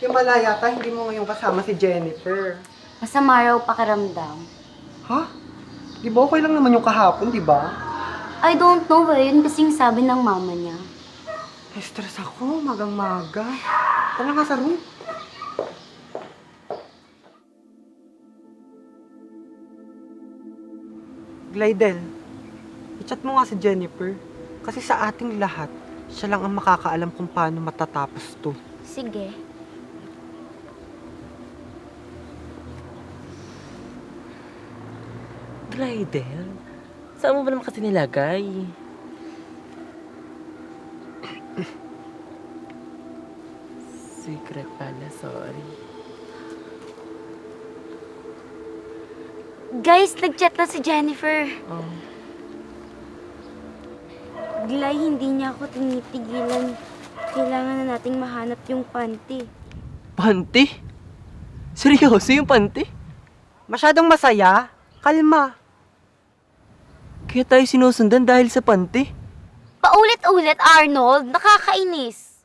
Himala yata hindi mo ngayon kasama si Jennifer. Masama raw pakiramdam. Ha? Di ba okay lang naman yung kahapon, di ba? I don't know yun kasing sabi ng mama niya. Stress ako, magang-maga. Tara nga sa room. Glidel, i-chat mo nga si Jennifer. Kasi sa ating lahat, siya lang ang makakaalam kung paano matatapos to. Sige. Glidel? Saan mo ba naman kasi nilagay? Secret pala, sorry. Guys, nag-chat na si Jennifer. Oh. Glay, hindi niya ako tinitigilan. Kailangan na nating mahanap yung panty. Panty? Seryoso yung panty? Masyadong masaya? Kalma. Kaya tayo sinusundan dahil sa panty? Paulit-ulit, Arnold. Nakakainis.